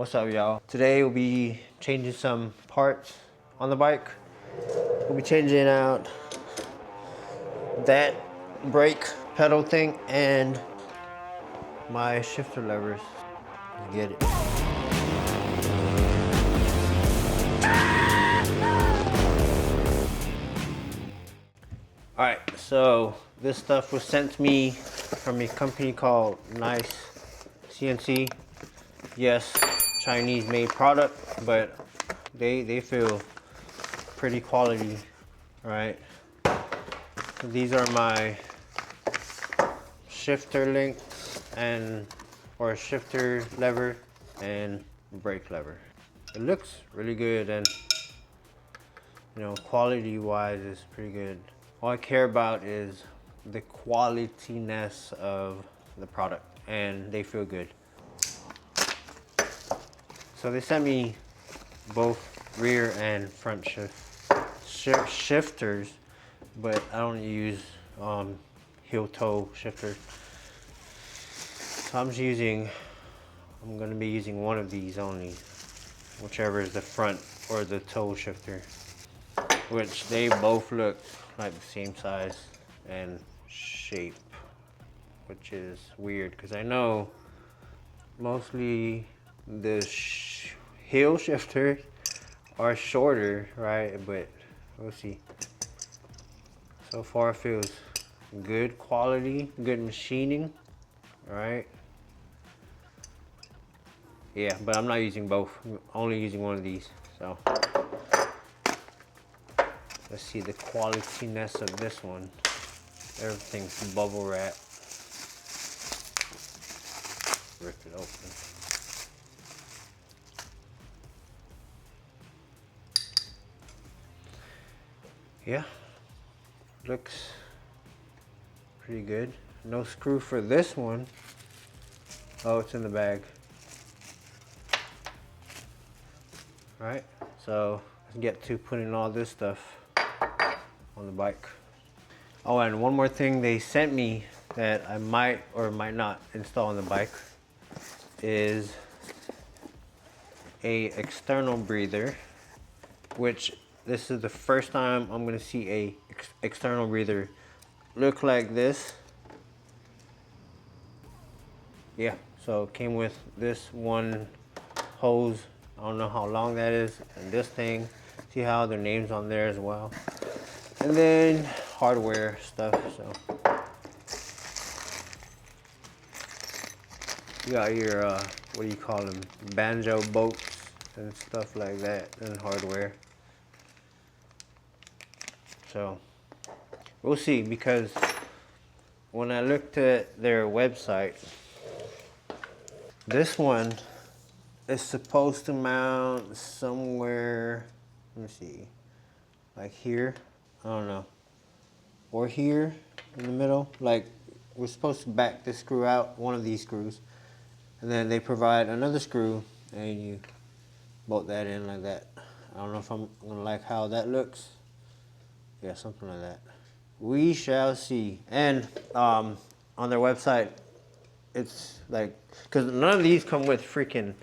What's up, y'all? Today we'll be changing some parts on the bike. We'll be changing out that brake pedal thing and my shifter levers. Let's get it. Alright, so this stuff was sent to me from a company called NiceCNC. Yes, Chinese made product, but they feel pretty quality. Alright, so these are my shifter links or shifter lever and brake lever. It looks really good, and you know, quality wise is pretty good. All I care about is the qualityness of the product, and they feel good. So they sent me both rear and front shifters, but I don't use heel toe shifters. So I'm gonna be using one of these only, whichever is the front or the toe shifter, which they both look like the same size and shape, which is weird because I know mostly the heel shifters are shorter, right? But we'll see. So far it feels good quality, good machining, right? Yeah, but I'm not using both. I'm only using one of these. So let's see the qualityness of this one. Everything's bubble wrap. Rip it open. Yeah, looks pretty good. No screw for this one. Oh, it's in the bag. All right, so let's get to putting all this stuff on the bike. Oh, and one more thing they sent me that I might or might not install on the bike is a external breather, which this is the first time I'm gonna see a external breather look like this. Yeah, so it came with this one hose. I don't know how long that is, and this thing. See how their name's on there as well. And then hardware stuff. So you got your what do you call them? Banjo bolts and stuff like that, and hardware. So we'll see, because when I looked at their website, this one is supposed to mount somewhere, let me see, like here, I don't know, or here in the middle. Like, we're supposed to back this screw out, one of these screws, and then they provide another screw and you bolt that in like that. I don't know if I'm gonna like how that looks. Yeah, something like that. We shall see. And on their website, it's like, because none of these come with freaking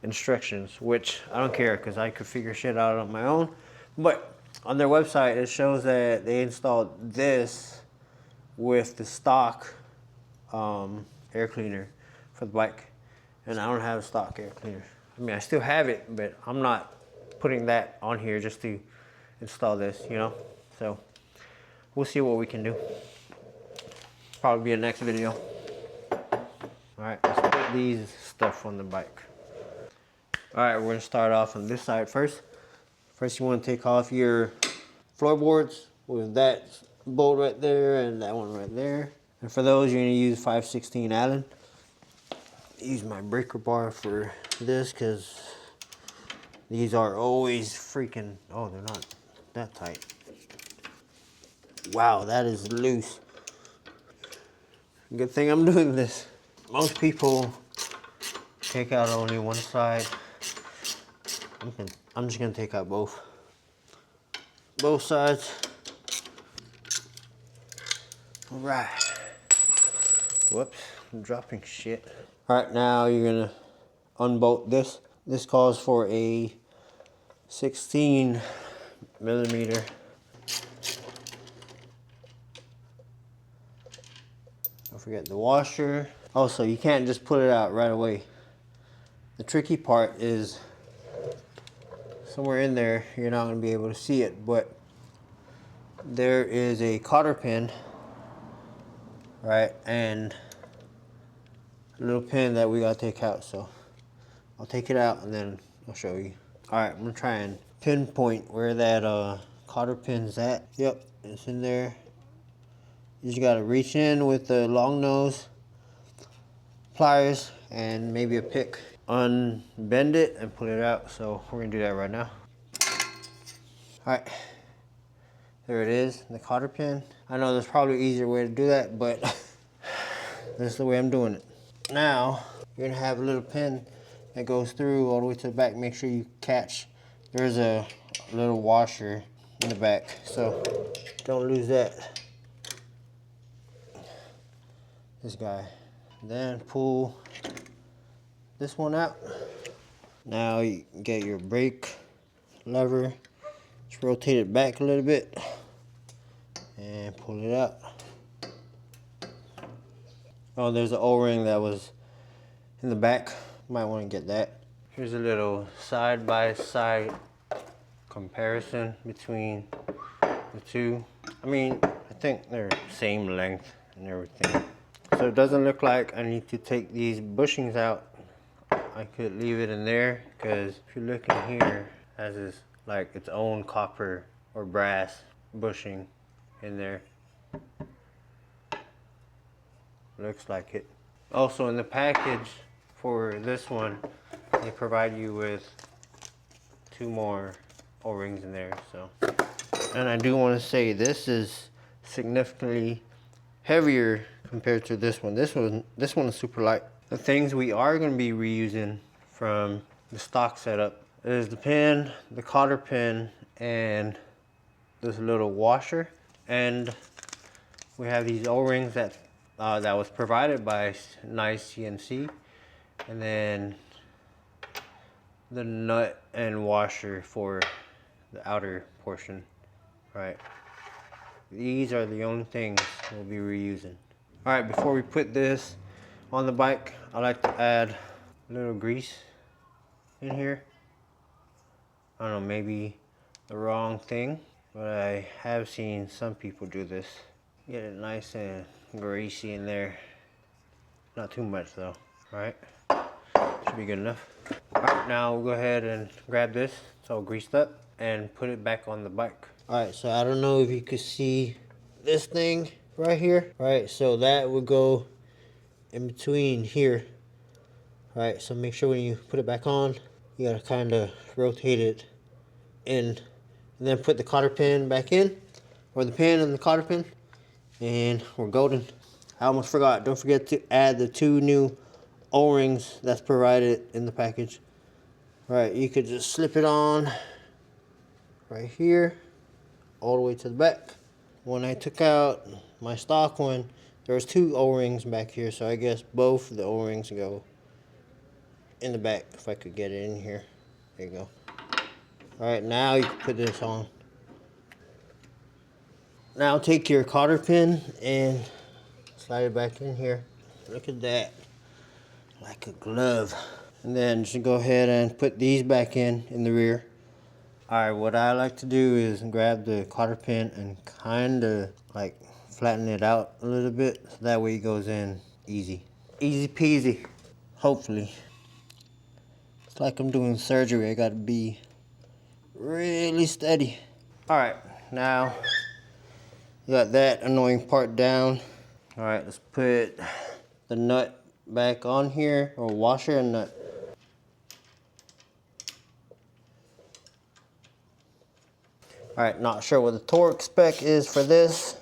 instructions, which I don't care because I could figure shit out on my own. But on their website, it shows that they installed this with the stock air cleaner for the bike. And I don't have a stock air cleaner. I mean, I still have it, but I'm not putting that on here just to install this, you know? So we'll see what we can do. Probably be a next video. All right, let's put these stuff on the bike. All right, we're gonna start off on this side first. First, you wanna take off your floorboards with that bolt right there and that one right there. And for those, you're gonna use 5/16 Allen. Use my breaker bar for this because these are always freaking, oh, they're not that tight. Wow, that is loose. Good thing I'm doing this. Most people take out only one side. I'm just gonna take out both sides. All right. Whoops, I'm dropping shit. All right, now you're gonna unbolt this This calls for a 16 millimeter. Don't forget the washer. Also, you can't just pull it out right away. The tricky part is somewhere in there, you're not going to be able to see it, but there is a cotter pin, right, and a little pin that we got to take out. So I'll take it out and then I'll show you. All right, I'm going to try and pinpoint where that cotter pin's at. Yep, it's in there. You just got to reach in with the long nose pliers and maybe a pick. Unbend it and pull it out. So we're gonna do that right now. All right, there it is, the cotter pin. I know there's probably an easier way to do that, but this is the way I'm doing it. Now, you're gonna have a little pin that goes through all the way to the back. Make sure you catch, there's a little washer in the back, so don't lose that. This guy. Then pull this one out. Now you get your brake lever, just rotate it back a little bit and pull it out. Oh, there's an O-ring that was in the back. Might want to get that. Here's a little side-by-side comparison between the two. I mean, I think they're same length and everything. So it doesn't look like I need to take these bushings out. I could leave it in there, because if you look in here, it has this like its own copper or brass bushing in there. Looks like it. Also in the package for this one, they provide you with 2 more O-rings in there. So, and I do want to say this is significantly heavier compared to this one. This one is super light. The things we are going to be reusing from the stock setup is the pin, the cotter pin, and this little washer. And we have these O-rings that was provided by NiceCNC, and then the nut and washer for the outer portion, right? These are the only things we'll be reusing. All right, before we put this on the bike, I like to add a little grease in here. I don't know, maybe the wrong thing, but I have seen some people do this. Get it nice and greasy in there. Not too much though, all right? Should be good enough. All right, now we'll go ahead and grab this, it's all greased up, and put it back on the bike. All right, so I don't know if you could see this thing right here. All right, so that would go in between here. All right, so make sure when you put it back on, you gotta kind of rotate it in, and then put the cotter pin back in, or the pin and the cotter pin, and we're golden. I almost forgot, don't forget to add the 2 new O-rings that's provided in the package. All right, you could just slip it on right here, all the way to the back. When I took out my stock one, there was 2 O-rings back here, so I guess both of the O-rings go in the back. If I could get it in here, there you go. All right, now you can put this on. Now take your cotter pin and slide it back in here. Look at that, like a glove. And then just go ahead and put these back in the rear. All right, what I like to do is grab the cotter pin and kind of like flatten it out a little bit, so that way it goes in easy. Easy peasy, hopefully. It's like I'm doing surgery, I gotta be really steady. All right, now you got that annoying part down. All right, let's put the nut back on here, or washer and nut. All right, not sure what the torque spec is for this.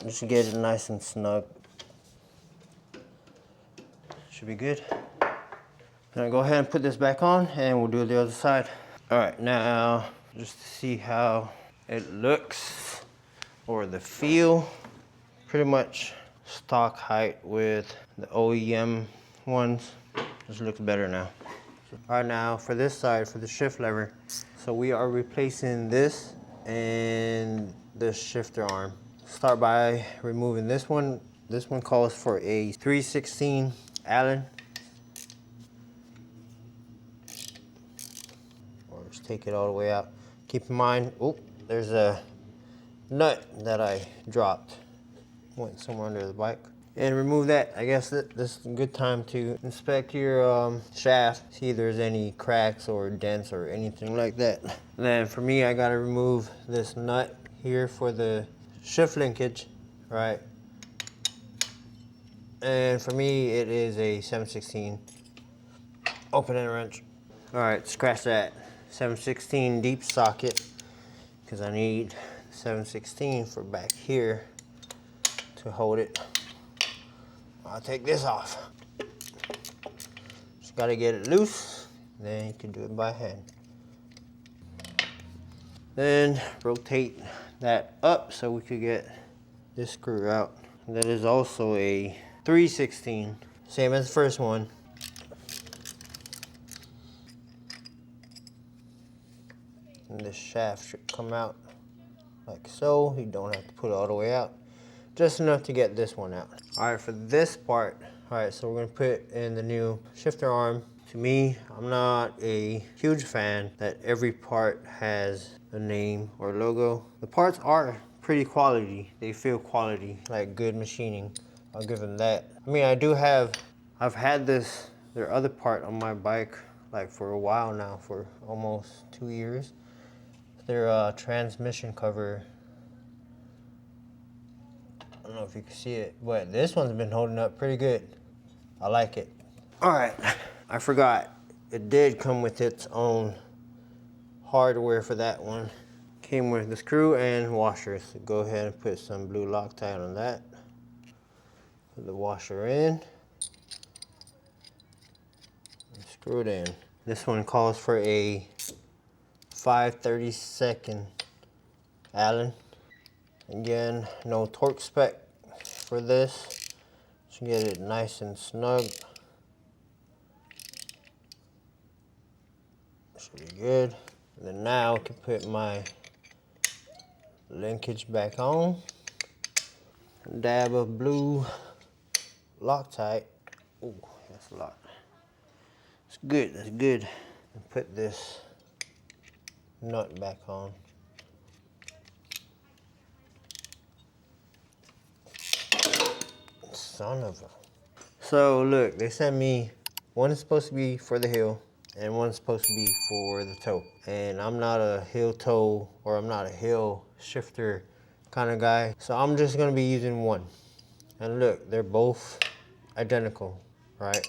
Just get it nice and snug. Should be good. Now go ahead and put this back on and we'll do the other side. All right, now just to see how it looks or the feel, pretty much stock height with the OEM ones. This looks better now. All right, now for this side, for the shift lever. So we are replacing this and the shifter arm. Start by removing this one. This one calls for a 3/16 Allen. Or just take it all the way out. Keep in mind, oh, there's a nut that I dropped. Went somewhere under the bike. And remove that. I guess this is a good time to inspect your shaft, see if there's any cracks or dents or anything like that. And then for me, I gotta remove this nut here for the shift linkage, right? And for me, it is a 7/16 open end wrench. All right, scratch that 7/16 deep socket because I need 7/16 for back here to hold it. I'll take this off. Just gotta get it loose, then you can do it by hand. Then rotate that up so we could get this screw out. That is also a 3/16, same as the first one. And this shaft should come out like so. You don't have to put it all the way out. Just enough to get this one out. All right, for this part, all right, so we're gonna put in the new shifter arm. To me, I'm not a huge fan that every part has a name or logo. The parts are pretty quality. They feel quality, like good machining. I'll give them that. I mean, I've had their other part on my bike like for a while now, for almost 2 years. Their transmission cover. I don't know if you can see it, but this one's been holding up pretty good. I like it. All right, I forgot. It did come with its own hardware for that one. Came with the screw and washer. So go ahead and put some blue Loctite on that. Put the washer in. And screw it in. This one calls for a 5/32 Allen. Again, no torque spec for this. Just get it nice and snug. Should be good. And then now I can put my linkage back on. Dab of blue Loctite. Oh, that's a lot. That's good, that's good. And put this nut back on. Son of a. So look, they sent me, one is supposed to be for the heel and one's supposed to be for the toe. And I'm not a heel toe, or I'm not a heel shifter kind of guy. So I'm just gonna be using one. And look, they're both identical, right?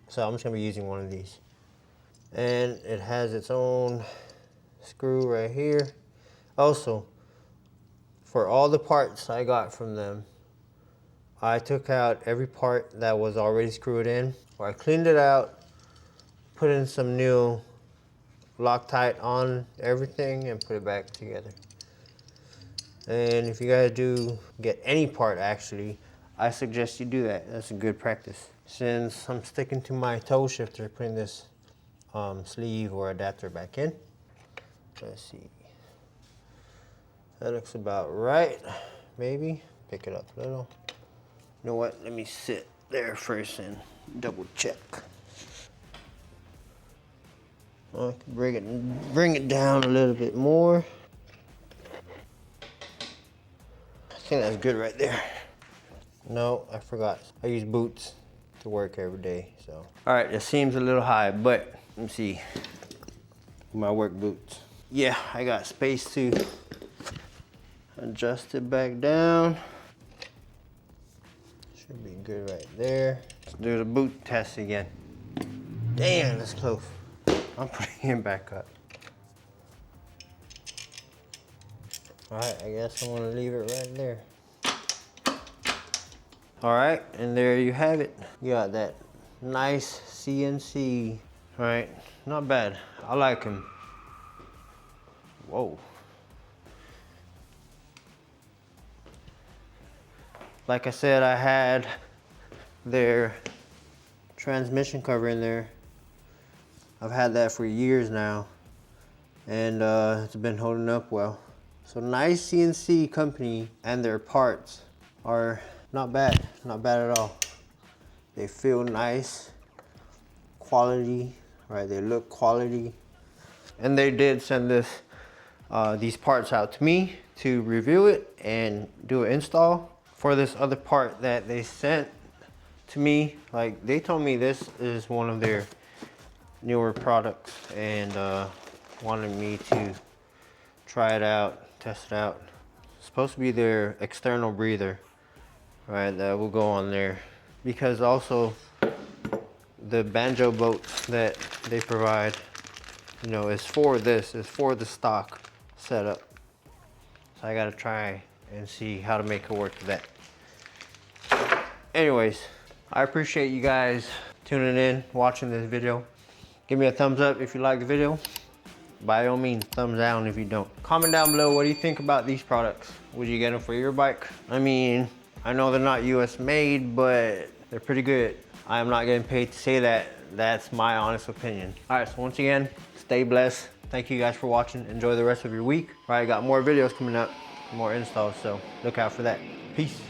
So I'm just gonna be using one of these. And it has its own screw right here. Also, for all the parts I got from them, I took out every part that was already screwed in, or I cleaned it out, put in some new Loctite on everything, and put it back together. And if you guys do get any part, actually, I suggest you do that. That's a good practice. Since I'm sticking to my toe shifter, putting this sleeve or adapter back in. Let's see. That looks about right, maybe. Pick it up a little. You know what, let me sit there first and double check. I can bring it down a little bit more. I think that's good right there. No, I forgot. I use boots to work every day, so. All right, it seems a little high, but let me see. My work boots. Yeah, I got space to adjust it back down. Should be good right there. Let's do the boot test again. Damn, that's close. I'm putting it back up. All right, I guess I'm gonna leave it right there. All right, and there you have it. You got that NiceCNC. All right, not bad. I like him. Whoa. Like I said, I had their transmission cover in there. I've had that for years now, and it's been holding up well. So NiceCNC company and their parts are not bad at all. They feel nice, quality, right? They look quality. And they did send these parts out to me to review it and do an install. For this other part that they sent to me, like they told me this is one of their newer products, and wanted me to try it out, test it out. It's supposed to be their external breather, right, that will go on there, because also the banjo bolts that they provide, you know, is for this, is for the stock setup. So I gotta try and see how to make it work with that. Anyways, I appreciate you guys tuning in, watching this video. Give me a thumbs up if you like the video. By all means, thumbs down if you don't. Comment down below, what do you think about these products? Would you get them for your bike? I mean, I know they're not US made, but they're pretty good. I am not getting paid to say that. That's my honest opinion. All right, so once again, stay blessed. Thank you guys for watching. Enjoy the rest of your week. All right, got more videos coming up, more installs, so look out for that. Peace.